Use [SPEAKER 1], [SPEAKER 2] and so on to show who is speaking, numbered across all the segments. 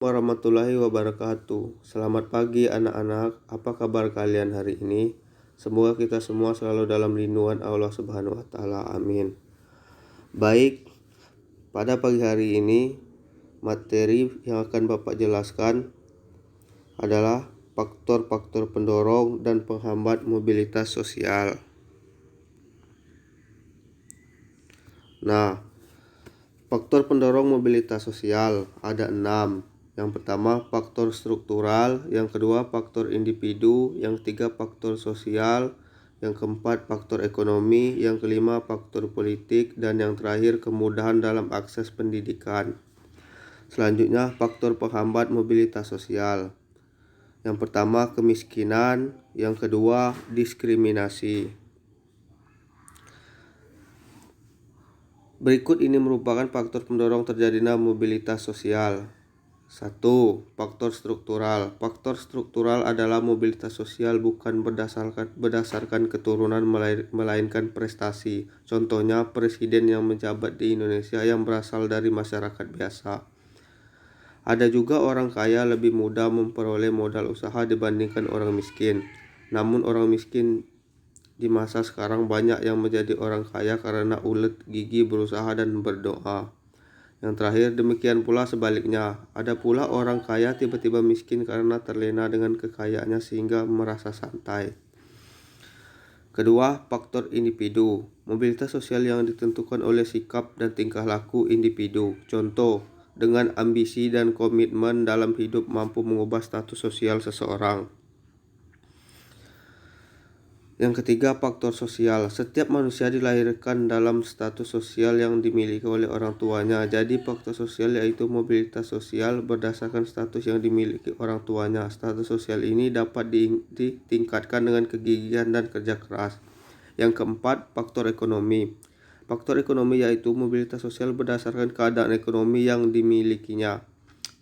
[SPEAKER 1] warahmatullahi wabarakatuh. Selamat pagi anak-anak, apa kabar kalian hari ini? Semoga kita semua selalu dalam lindungan Allah Subhanahu wa taala. Amin. Baik, pada pagi hari ini materi yang akan Bapak jelaskan adalah faktor-faktor pendorong dan penghambat mobilitas sosial. Nah, faktor pendorong mobilitas sosial ada 6. Yang pertama faktor struktural, yang kedua faktor individu, yang ketiga faktor sosial, yang keempat faktor ekonomi, yang kelima faktor politik, dan yang terakhir kemudahan dalam akses pendidikan. Selanjutnya faktor penghambat mobilitas sosial. Yang pertama kemiskinan, yang kedua diskriminasi. Berikut ini merupakan faktor pendorong terjadinya mobilitas sosial. 1. Faktor struktural. Faktor struktural adalah mobilitas sosial bukan berdasarkan keturunan melainkan prestasi. Contohnya presiden yang menjabat di Indonesia yang berasal dari masyarakat biasa. Ada juga orang kaya lebih mudah memperoleh modal usaha dibandingkan orang miskin. Namun orang miskin di masa sekarang banyak yang menjadi orang kaya karena ulet gigi berusaha dan berdoa. Yang terakhir demikian pula sebaliknya. Ada pula orang kaya tiba-tiba miskin karena terlena dengan kekayaannya sehingga merasa santai. Kedua, faktor individu. Mobilitas sosial yang ditentukan oleh sikap dan tingkah laku individu. Contoh, dengan ambisi dan komitmen dalam hidup mampu mengubah status sosial seseorang. Yang ketiga, faktor sosial. Setiap manusia dilahirkan dalam status sosial yang dimiliki oleh orang tuanya. Jadi faktor sosial yaitu mobilitas sosial berdasarkan status yang dimiliki orang tuanya. Status sosial ini dapat ditingkatkan dengan kegigihan dan kerja keras. Yang keempat, faktor ekonomi. Faktor ekonomi yaitu mobilitas sosial berdasarkan keadaan ekonomi yang dimilikinya.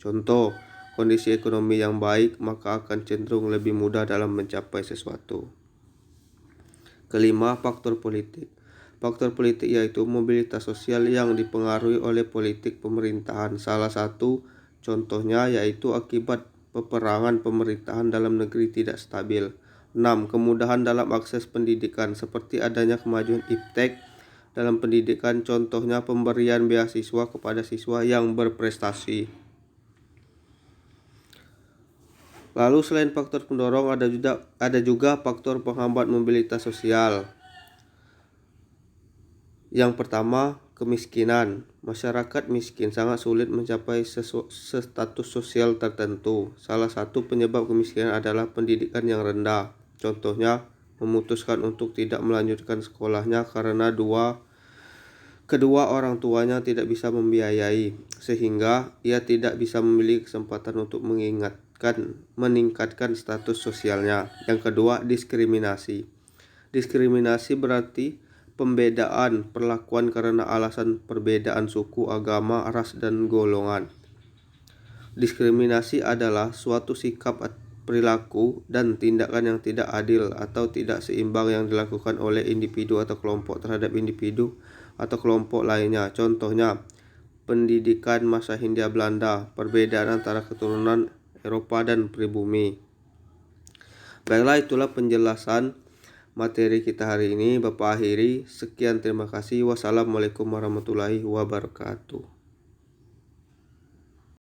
[SPEAKER 1] Contoh, kondisi ekonomi yang baik maka akan cenderung lebih mudah dalam mencapai sesuatu. Kelima, faktor politik. Faktor politik yaitu mobilitas sosial yang dipengaruhi oleh politik pemerintahan. Salah satu contohnya yaitu akibat peperangan pemerintahan dalam negeri tidak stabil. 6. Kemudahan dalam akses pendidikan seperti adanya kemajuan iptek dalam pendidikan, contohnya pemberian beasiswa kepada siswa yang berprestasi. Lalu selain faktor pendorong ada juga faktor penghambat mobilitas sosial. Yang pertama, kemiskinan. Masyarakat miskin sangat sulit mencapai status sosial tertentu. Salah satu penyebab kemiskinan adalah pendidikan yang rendah. Contohnya, memutuskan untuk tidak melanjutkan sekolahnya karena kedua orang tuanya tidak bisa membiayai, sehingga ia tidak bisa memiliki kesempatan untuk meningkatkan status sosialnya. Yang kedua, diskriminasi. Diskriminasi berarti pembedaan perlakuan karena alasan perbedaan suku, agama, ras, dan golongan. Diskriminasi adalah suatu sikap, perilaku, dan tindakan yang tidak adil atau tidak seimbang yang dilakukan oleh individu atau kelompok terhadap individu atau kelompok lainnya. Contohnya, pendidikan masa Hindia Belanda, perbedaan antara keturunan Eropa dan pribumi. Baiklah, itulah penjelasan materi kita hari ini. Bapak akhiri, sekian, terima kasih. Wassalamualaikum warahmatullahi wabarakatuh.